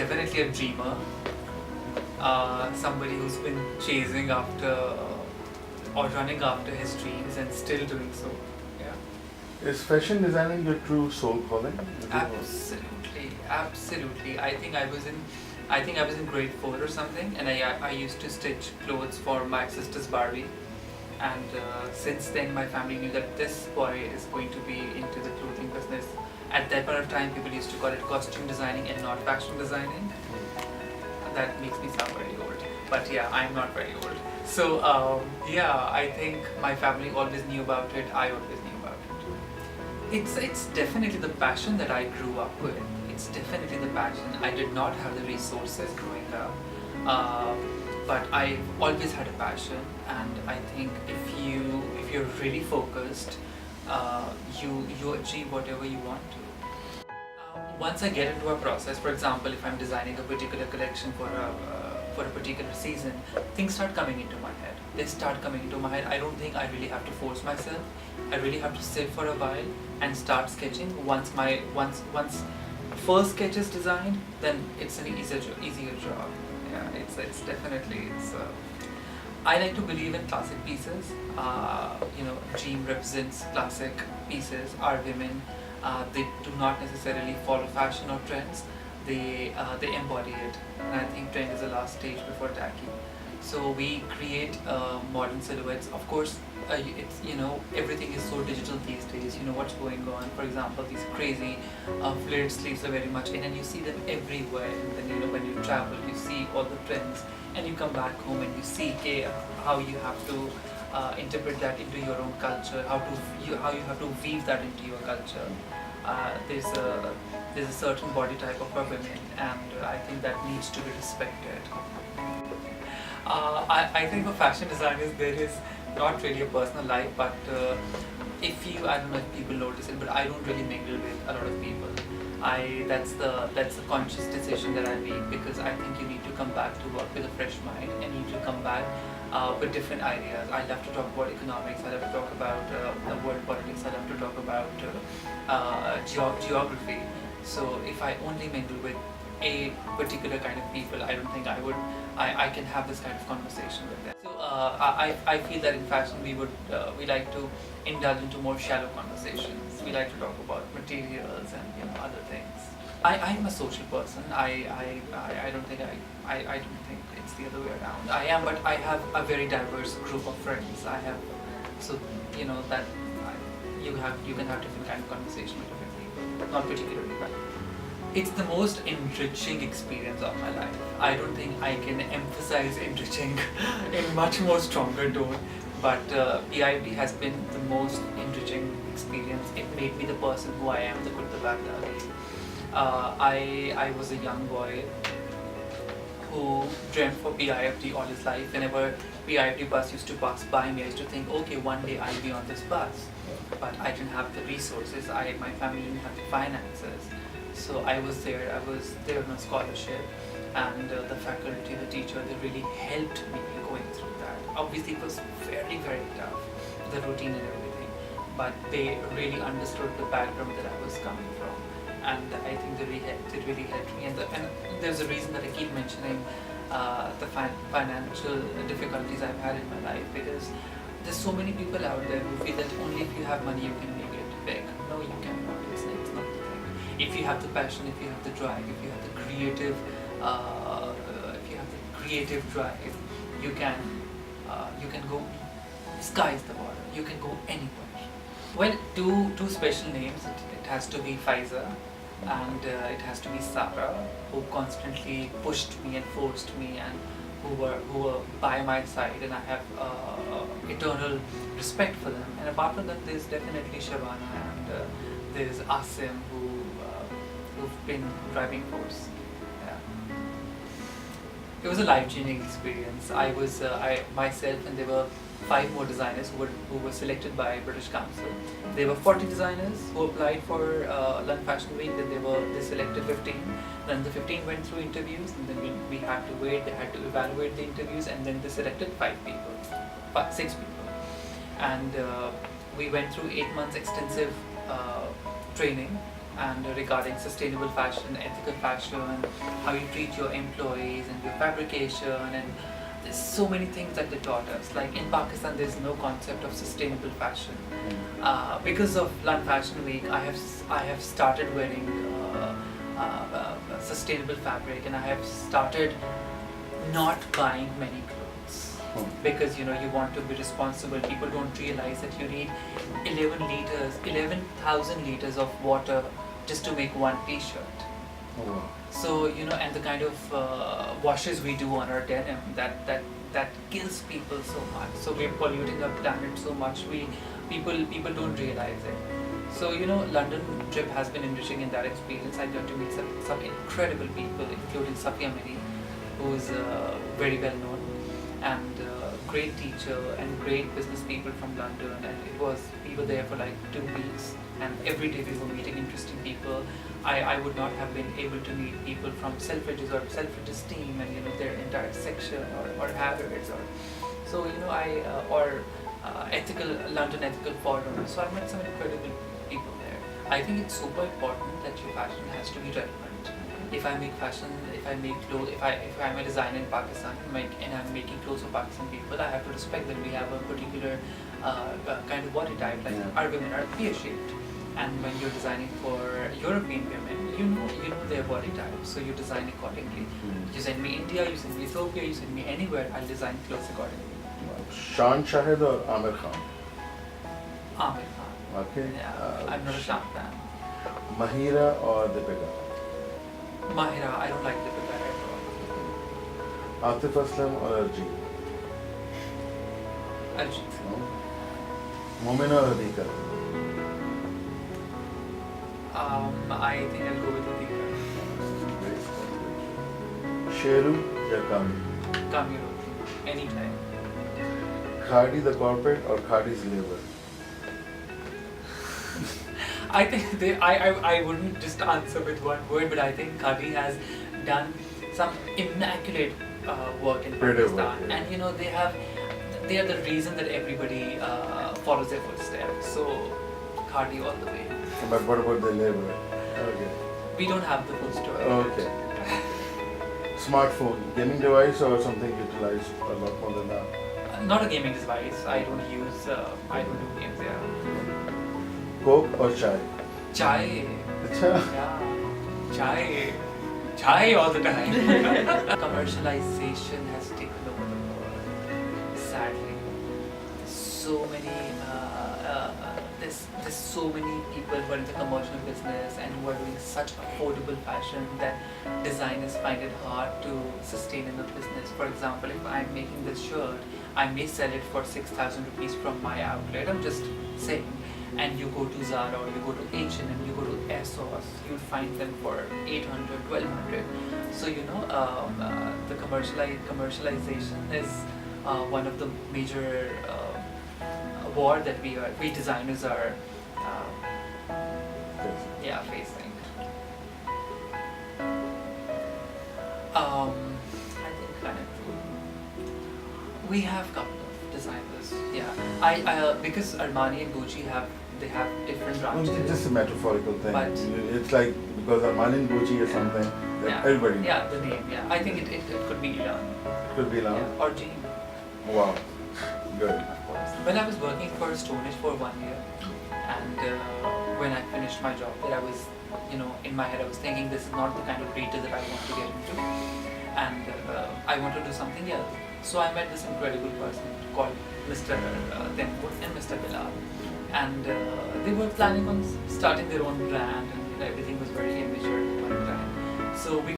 definitely a dreamer, somebody who's been chasing after or running after his dreams and still doing so. Yeah. Is fashion designing your true soul calling? Absolutely, absolutely. I think I was in grade 4 or something, and I used to stitch clothes for my sister's Barbie. And since then, my family knew that this boy is going to be into the clothing business. At that point of time, people used to call it costume designing and not fashion designing. That makes me sound very old, but yeah, I'm not very old. So yeah, I think my family always knew about it. I always knew about it. It's definitely the passion that I grew up with. It's definitely the passion. I did not have the resources growing up, but I've always had a passion, and I think if you're really focused, you achieve whatever you want to. Once I get into a process, for example, if I'm designing a particular collection for a particular season, things start coming into my head. They start coming into my head. I don't think I really have to force myself. I really have to sit for a while and start sketching. Once first sketch is designed, then it's an easier job. Yeah, it's definitely I like to believe in classic pieces. JEEM represents classic pieces. Our women, they do not necessarily follow fashion or trends. They embody it, and I think trend is the last stage before tacky. So we create modern silhouettes. Of course, it's everything is so digital these days. You know what's going on. For example, these crazy flared sleeves are very much in, and you see them everywhere. And then when you travel, you see all the trends, and you come back home and you see how you have to interpret that into your own culture. How you have to weave that into your culture. There's a certain body type of women, and I think that needs to be respected. I think for fashion designers there is not really a personal life, but I don't know if people notice it, but I don't really mingle with a lot of people. That's the conscious decision that I make, because I think you need to come back to work with a fresh mind, and you need to come back with different ideas. I love to talk about economics, I love to talk about the world politics, I love to talk about geography. So if I only mingle with a particular kind of people, I don't think I can have this kind of conversation with them. So I feel that in fashion we like to indulge into more shallow conversations. We like to talk about materials and other things. I am a social person. I don't think it's the other way around. I am, but I have a very diverse group of friends. That you can have different kind of conversation with different people. Not particularly bad. It's the most enriching experience of my life. I don't think I can emphasize enriching in much more stronger tone, but PIFD has been the most enriching experience. It made me the person who I am, the good, the bad, the ugly. I was a young boy who dreamt for PIFD all his life. Whenever PIFD bus used to pass by me, I used to think, okay, one day I'll be on this bus. But I didn't have the resources, my family didn't have the finances. So I was there on a scholarship, and the faculty, the teacher, they really helped me going through that. Obviously it was very, very tough, the routine and everything, but they really understood the background that I was coming from, and I think they really helped me. And there's a reason that I keep mentioning the financial difficulties I've had in my life, because there's so many people out there who feel that only if you have money you can make it big. No, you cannot. It's not the thing. If you have the passion, if you have the drive, if you have the creative drive, you can go. Sky's the border. You can go anywhere. Well, two special names. It has to be Faiza, and it has to be Sarah, who constantly pushed me and forced me, and who were by my side, and I have eternal respect for them. And apart from them, there's definitely Shabana, and there's Asim, who've been driving force. Yeah. It was a life-changing experience. I myself, and there were 5 more designers who were selected by British Council. There were 40 designers who applied for London Fashion Week. Then they selected 15. Then the 15 went through interviews, and then we had to wait. They had to evaluate the interviews, and then they selected 6 people. And we went through 8 months extensive training, and regarding sustainable fashion, ethical fashion, how you treat your employees and your fabrication, and there's so many things that they taught us. Like in Pakistan, there's no concept of sustainable fashion. Because of London Fashion Week, I have started wearing sustainable fabric, and I have started not buying many clothes because you want to be responsible. People don't realize that you need 11,000 liters of water just to make one t-shirt. Oh, wow. So and the kind of washes we do on our denim, that kills people so much. So we're polluting our planet so much. People don't realize it. So London trip has been enriching in that experience. I got to meet some incredible people, including Safia Mini, who's very well known, and great teacher and great business people from London. And we were there for like 2 weeks, and every day we were meeting interesting people. I would not have been able to meet people from Selfridges or Selfridges team and their entire section or Harrods or London ethical forum. So I met some incredible people there. I think it's super important that your fashion has to be relevant. If I make fashion, if I make clothes, if I'm a designer in Pakistan and I'm making clothes for Pakistan people, I have to respect that we have a particular kind of body type. Like our women are pear-shaped, and when you're designing for European women, you know their body type, so you design accordingly. You send me India, you send me Ethiopia, you send me anywhere, I'll design clothes accordingly. Shan Shahid or Amir Khan? Amir Khan. Okay. Yeah, I'm not a Shan fan. Mahira or Deepika? Mahira, I don't like Deepika at all. Atif Aslam or Arjit? Arjit. No. Momin or Adhika? I think I'll go with Adhika. Sheru or Kami? Kamiro, anytime. Khadi the corporate or Khadi's labor? I think I wouldn't just answer with one word, but I think Khadi has done some immaculate work in Creative Pakistan, work, yeah. and they are the reason that everybody follows their footsteps. So Khadi all the way. But what about the labor? Okay. We don't have the full story. Okay. Smartphone, gaming device or something utilized a lot more than that? Not a gaming device. I don't do games. Yeah. Coke or chai? Chai. Acha. Yeah. Chai all the time. Commercialization has taken over the world. Sadly, there's so many people who are in the commercial business and who are doing such affordable fashion that designers find it hard to sustain in the business. For example, if I'm making this shirt, I may sell it for 6,000 rupees from my outlet. I'm just saying. And you go to Zara or you go to H&M, you go to ASOS, you'll find them for 800, 1200. So the commercialization is one of the major war that we designers are facing. I think kind of we have a couple of designers. Yeah, because Armani and Gucci have different branches. It's just a metaphorical thing. But it's like because Armani and Gucci is something that everybody knows. Yeah, the name. Yeah, I think it could be Elan. Could be Elan. Yeah, or JEEM. Wow, good. Of course. When I was working for Stonehenge for 1 year, and when I finished my job there, I was, in my head I was thinking this is not the kind of retail that I want to get into, and I want to do something else. So I met this incredible person called Mr. Temple and Mr. Bilal, and they were planning on starting their own brand, and everything was very immature at the time. So we